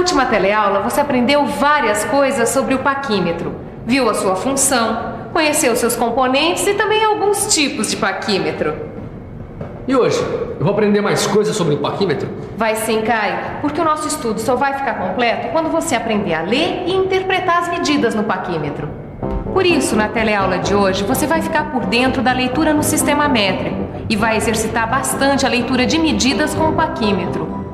última teleaula, você aprendeu várias coisas sobre o paquímetro. Viu a sua função, conheceu seus componentes e também alguns tipos de paquímetro. E hoje, eu vou aprender mais coisas sobre o paquímetro? Vai sim, Caio, porque o nosso estudo só vai ficar completo quando você aprender a ler e interpretar as medidas no paquímetro. Por isso, na teleaula de hoje, você vai ficar por dentro da leitura no sistema métrico e vai exercitar bastante a leitura de medidas com o paquímetro.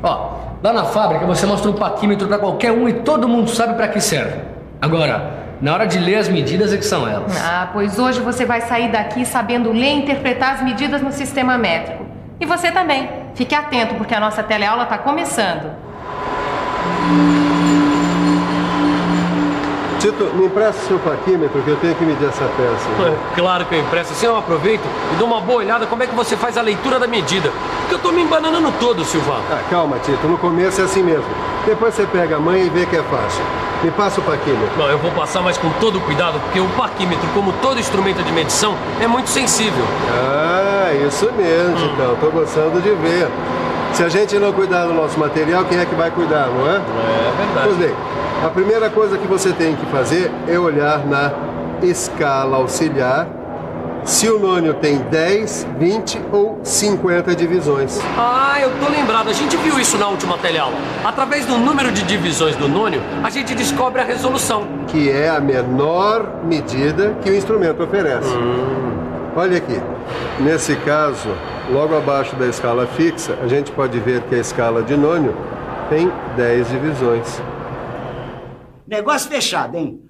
Ó, lá na fábrica você mostra um paquímetro para qualquer um e todo mundo sabe para que serve. Agora, na hora de ler as medidas é que são elas. Pois hoje você vai sair daqui sabendo ler e interpretar as medidas no sistema métrico. E você também. Fique atento, porque a nossa teleaula está começando. Tito, me empresta o seu paquímetro que eu tenho que medir essa peça. Claro que eu empresto. Assim eu aproveito e dou uma boa olhada como é que você faz a leitura da medida. Porque eu tô me embananando todo, Silvão. Calma, Tito. No começo é assim mesmo. Depois você pega a mãe e vê que é fácil. Me passa o paquímetro. Não, eu vou passar, mas com todo cuidado, porque o paquímetro, como todo instrumento de medição, é muito sensível. Isso mesmo, então. Tô gostando de ver. Se a gente não cuidar do nosso material, quem é que vai cuidar, não é? É verdade. Pois bem, a primeira coisa que você tem que fazer é olhar na escala auxiliar se o nônio tem 10, 20 ou 50 divisões. Eu tô lembrado. A gente viu isso na última teleaula. Através do número de divisões do nônio, a gente descobre a resolução. Que é a menor medida que o instrumento oferece. Olha aqui. Nesse caso, logo abaixo da escala fixa, a gente pode ver que a escala de nônio tem 10 divisões. Negócio fechado, hein?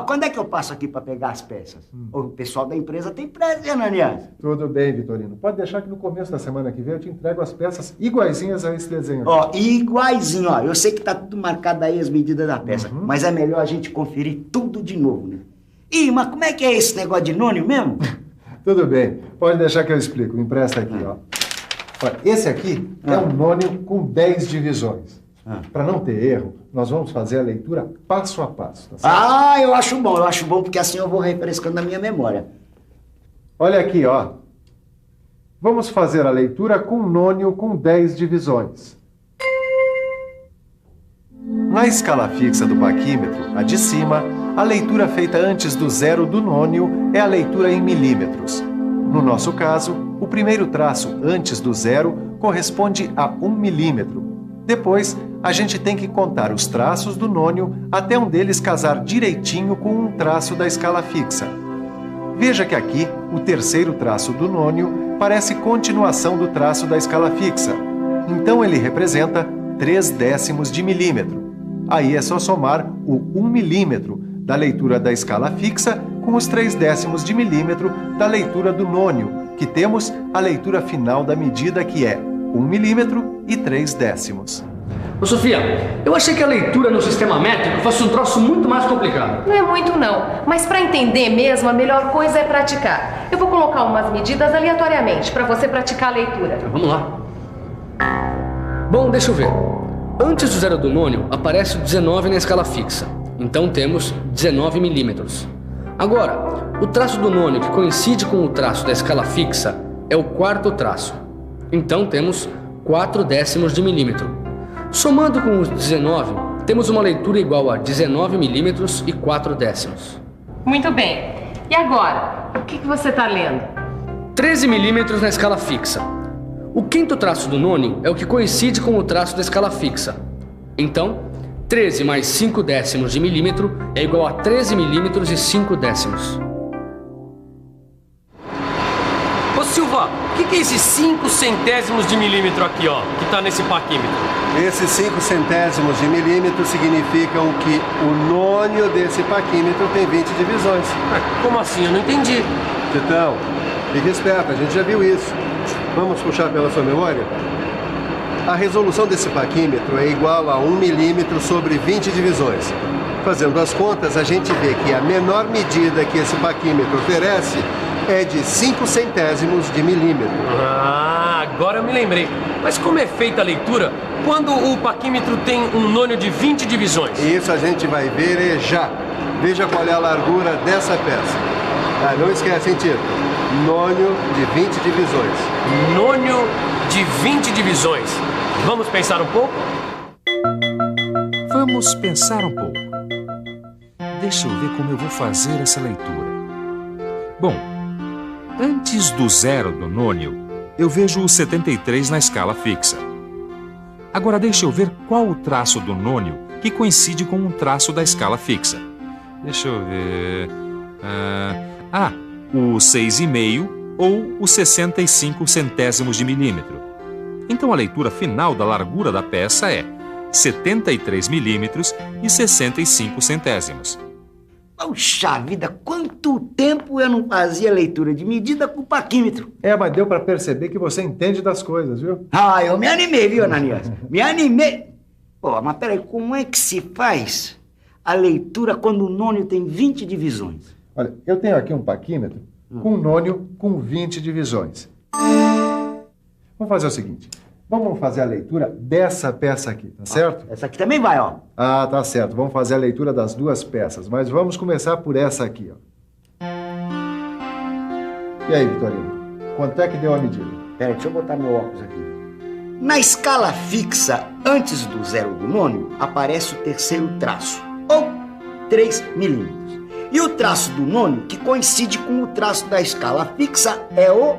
Quando é que eu passo aqui para pegar as peças? O pessoal da empresa tem pressa, hein, Ananias? Tudo bem, Vitorino. Pode deixar que no começo da semana que vem eu te entrego as peças iguaizinhas a esse desenho. Iguaizinho, Eu sei que tá tudo marcado aí as medidas da peça, mas é melhor a gente conferir tudo de novo, né? Mas como é que é esse negócio de nônio mesmo? Tudo bem. Pode deixar que eu explico. Me empresta aqui, Olha, esse aqui é um nônio com 10 divisões. Para não ter erro, nós vamos fazer a leitura passo a passo. Tá certo? Eu acho bom, porque assim eu vou refrescando a minha memória. Olha aqui, Vamos fazer a leitura com nônio com 10 divisões. Na escala fixa do paquímetro, a de cima, a leitura feita antes do zero do nônio é a leitura em milímetros. No nosso caso, o primeiro traço antes do zero corresponde a 1 milímetro. Depois, a gente tem que contar os traços do nônio até um deles casar direitinho com um traço da escala fixa. Veja que aqui, o terceiro traço do nônio parece continuação do traço da escala fixa. Então ele representa 3/10 de milímetro. Aí é só somar o 1 milímetro da leitura da escala fixa com os 3/10 de milímetro da leitura do nônio, que temos a leitura final da medida, que é 1 milímetro e 3/10. Ô Sofia, eu achei que a leitura no sistema métrico fosse um troço muito mais complicado. Não é muito não, mas para entender mesmo, a melhor coisa é praticar. Eu vou colocar umas medidas aleatoriamente para você praticar a leitura. Vamos lá. Bom, deixa eu ver. Antes do zero do nônio aparece o 19 na escala fixa. Então temos 19 milímetros. Agora, o traço do nônio que coincide com o traço da escala fixa é o quarto traço. Então temos 4/10 de milímetro. Somando com os 19, temos uma leitura igual a 19 milímetros e 4/10. Muito bem. E agora, o que você está lendo? 13 milímetros na escala fixa. O quinto traço do nônio é o que coincide com o traço da escala fixa. Então, 13 mais 5/10 de milímetro é igual a 13 milímetros e 5/10. Ô Silva, o que é esses 5 centésimos de milímetro aqui, que tá nesse paquímetro? Esses 5 centésimos de milímetro significam que o nônio desse paquímetro tem 20 divisões. Como assim? Eu não entendi. Titão, fique esperto, a gente já viu isso. Vamos puxar pela sua memória? A resolução desse paquímetro é igual a 1 milímetro sobre 20 divisões. Fazendo as contas, a gente vê que a menor medida que esse paquímetro oferece é de 5 centésimos de milímetro. Agora eu me lembrei. Mas como é feita a leitura quando o paquímetro tem um nônio de 20 divisões? Isso a gente vai ver já. Veja qual é a largura dessa peça. Não esquece, hein, Tito? Nônio de 20 divisões. Nônio de 20 divisões. Vamos pensar um pouco? Vamos pensar um pouco. Deixa eu ver como eu vou fazer essa leitura. Bom, antes do 0 do nônio, eu vejo o 73 na escala fixa. Agora deixa eu ver qual o traço do nônio que coincide com um traço da escala fixa. Deixa eu ver... o 6,5 ou o 65 centésimos de milímetro. Então a leitura final da largura da peça é 73 milímetros e 65 centésimos. Puxa vida, quanto tempo eu não fazia leitura de medida com o paquímetro. Mas deu para perceber que você entende das coisas, viu? Eu me animei, viu, Ananias? Me animei. Pô, mas peraí, como é que se faz a leitura quando o nônio tem 20 divisões? Olha, eu tenho aqui um paquímetro com um nônio com 20 divisões. Vamos fazer o seguinte. Vamos fazer a leitura dessa peça aqui, tá certo? Essa aqui também vai, ó. Tá certo. Vamos fazer a leitura das duas peças, mas vamos começar por essa aqui, ó. E aí, Vitorino? Quanto é que deu a medida? Peraí, deixa eu botar meu óculos aqui. Na escala fixa, antes do 0 do nônio, aparece o terceiro traço, ou 3 milímetros. E o traço do nônio, que coincide com o traço da escala fixa, é o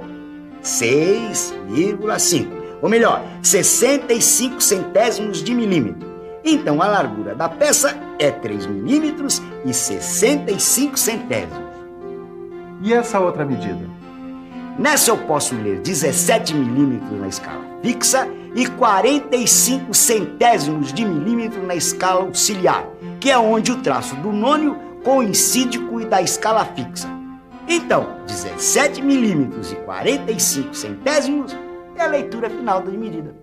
6,5. Ou melhor, 65 centésimos de milímetro. Então a largura da peça é 3 milímetros e 65 centésimos. E essa outra medida? Nessa eu posso ler 17 milímetros na escala fixa e 45 centésimos de milímetro na escala auxiliar, que é onde o traço do nônio coincide com o da escala fixa. Então, 17 milímetros e 45 centésimos é a leitura final da medida.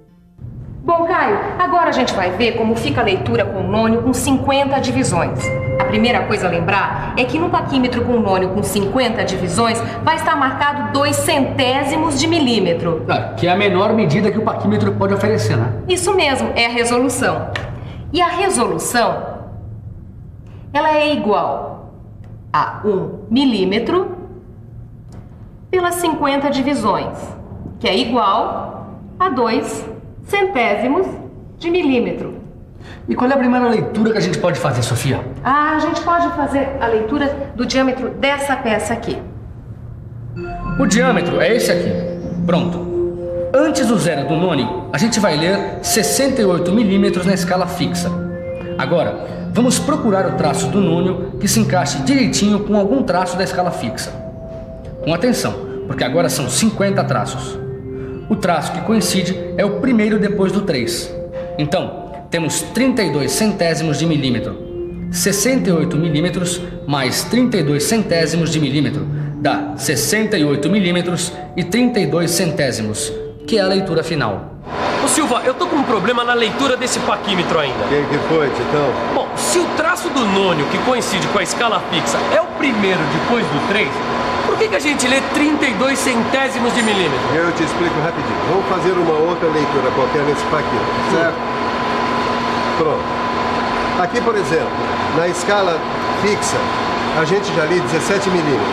Bom, Caio, agora a gente vai ver como fica a leitura com o nônio com 50 divisões. A primeira coisa a lembrar é que no paquímetro com nônio com 50 divisões vai estar marcado 2 centésimos de milímetro. Que é a menor medida que o paquímetro pode oferecer, né? Isso mesmo, é a resolução. E a resolução, ela é igual a 1 milímetro pelas 50 divisões, que é igual a 2 centésimos de milímetro. E qual é a primeira leitura que a gente pode fazer, Sofia? A gente pode fazer a leitura do diâmetro dessa peça aqui. O diâmetro é esse aqui. Pronto. Antes do 0 do nônio, a gente vai ler 68 milímetros na escala fixa. Agora, vamos procurar o traço do nônio que se encaixe direitinho com algum traço da escala fixa. Com atenção, porque agora são 50 traços. O traço que coincide é o primeiro depois do 3. Então, temos 32 centésimos de milímetro. 68 milímetros mais 32 centésimos de milímetro dá 68 milímetros e 32 centésimos, que é a leitura final. Ô Silva, eu tô com um problema na leitura desse paquímetro ainda. O que foi, Titão? Bom, se o traço do nônio que coincide com a escala fixa é o primeiro depois do 3, por que a gente lê 32 centésimos de milímetro? Eu te explico rapidinho. Vamos fazer uma outra leitura qualquer nesse paquímetro, certo? Pronto. Aqui, por exemplo, na escala fixa, a gente já lê 17 milímetros.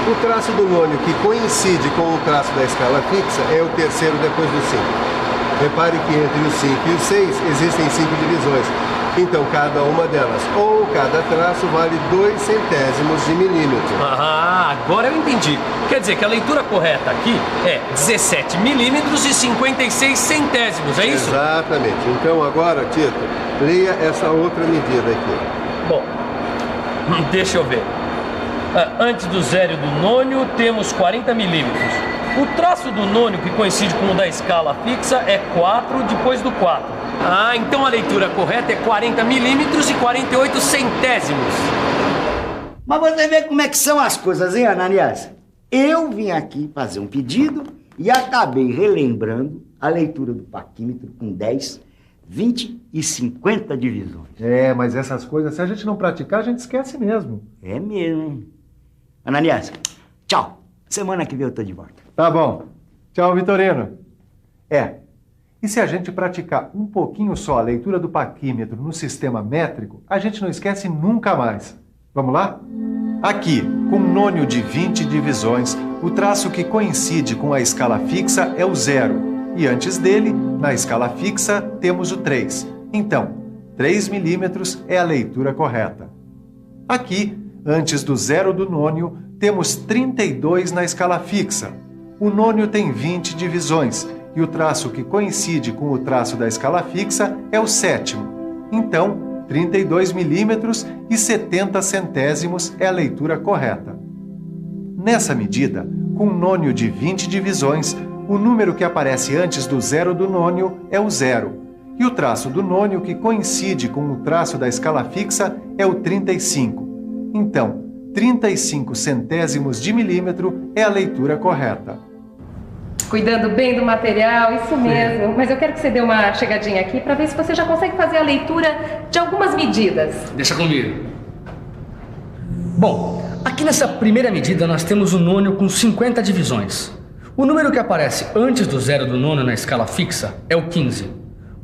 O traço do nônio que coincide com o traço da escala fixa é o terceiro depois do 5. Repare que entre o 5 e o 6 existem 5 divisões. Então, cada uma delas, ou cada traço, vale 2 centésimos de milímetro. Agora eu entendi. Quer dizer que a leitura correta aqui é 17 milímetros e 56 centésimos, é isso? Exatamente. Então, agora, Tito, leia essa outra medida aqui. Bom, deixa eu ver. Antes do 0 do nônio, temos 40 milímetros. O traço do nônio que coincide com o da escala fixa é 4 depois do 4. Então a leitura correta é 40 milímetros e 48 centésimos. Mas você vê como é que são as coisas, hein, Ananias? Eu vim aqui fazer um pedido e acabei relembrando a leitura do paquímetro com 10, 20 e 50 divisões. Mas essas coisas, se a gente não praticar, a gente esquece mesmo. É mesmo, hein? Ananias, tchau. Semana que vem eu tô de volta. Tá bom. Tchau, Vitorino. E se a gente praticar um pouquinho só a leitura do paquímetro no sistema métrico, a gente não esquece nunca mais. Vamos lá? Aqui, com um nônio de 20 divisões, o traço que coincide com a escala fixa é o 0. E antes dele, na escala fixa, temos o 3. Então, 3 milímetros é a leitura correta. Aqui, antes do zero do nônio, temos 32 na escala fixa. O nônio tem 20 divisões e o traço que coincide com o traço da escala fixa é o sétimo. Então, 32 milímetros e 70 centésimos é a leitura correta. Nessa medida, com um nônio de 20 divisões, o número que aparece antes do zero do nônio é o zero, e o traço do nônio que coincide com o traço da escala fixa é o 35. Então, 35 centésimos de milímetro é a leitura correta. Cuidando bem do material, isso mesmo. Mas eu quero que você dê uma chegadinha aqui para ver se você já consegue fazer a leitura de algumas medidas. Deixa comigo. Bom, aqui nessa primeira medida nós temos o nônio com 50 divisões. O número que aparece antes do zero do nônio na escala fixa é o 15.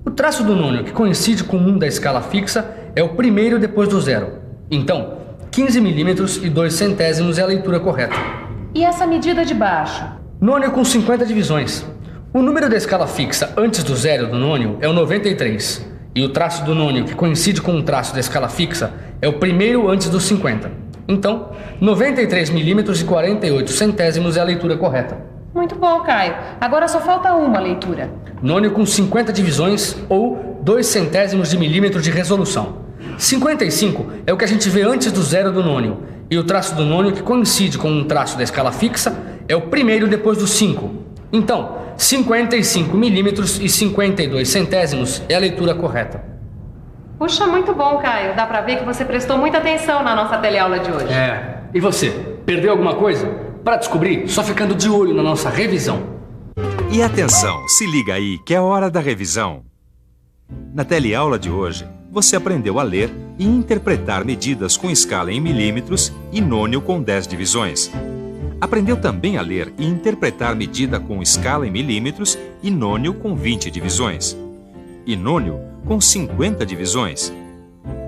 O traço do nônio que coincide com 1 da escala fixa é o primeiro depois do zero. Então, 15 milímetros e 2 centésimos é a leitura correta. E essa medida de baixo? Nônio com 50 divisões. O número da escala fixa antes do zero do nônio é o 93. E o traço do nônio que coincide com o traço da escala fixa é o primeiro antes dos 50. Então, 93 milímetros e 48 centésimos é a leitura correta. Muito bom, Caio. Agora só falta uma leitura. Nônio com 50 divisões ou 2 centésimos de milímetro de resolução. 55 é o que a gente vê antes do zero do nônio. E o traço do nônio que coincide com um traço da escala fixa é o primeiro depois do 5. Então, 55 milímetros e 52 centésimos é a leitura correta. Puxa, muito bom, Caio. Dá pra ver que você prestou muita atenção na nossa teleaula de hoje. E você? Perdeu alguma coisa? Para descobrir, só ficando de olho na nossa revisão. E atenção, se liga aí que é hora da revisão. Na teleaula de hoje, você aprendeu a ler e interpretar medidas com escala em milímetros e nônio com 10 divisões. Aprendeu também a ler e interpretar medida com escala em milímetros e nônio com 20 divisões. E nônio com 50 divisões.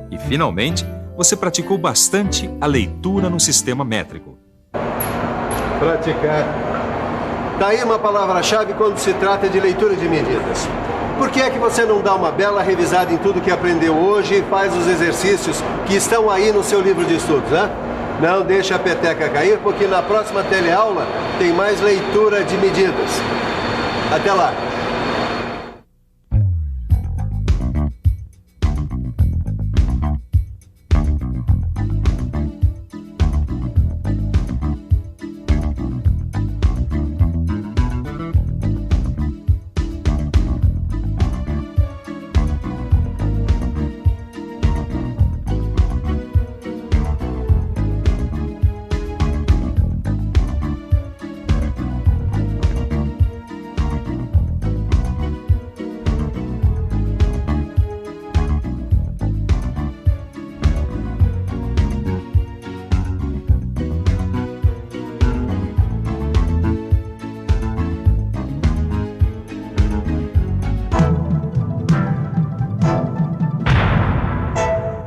E, finalmente, você praticou bastante a leitura no sistema métrico. Praticar. Tá aí uma palavra-chave quando se trata de leitura de medidas. Por que é que você não dá uma bela revisada em tudo que aprendeu hoje e faz os exercícios que estão aí no seu livro de estudos, né? Não deixa a peteca cair, porque na próxima teleaula tem mais leitura de medidas. Até lá!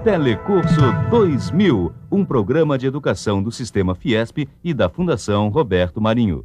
Telecurso 2000, um programa de educação do Sistema Fiesp e da Fundação Roberto Marinho.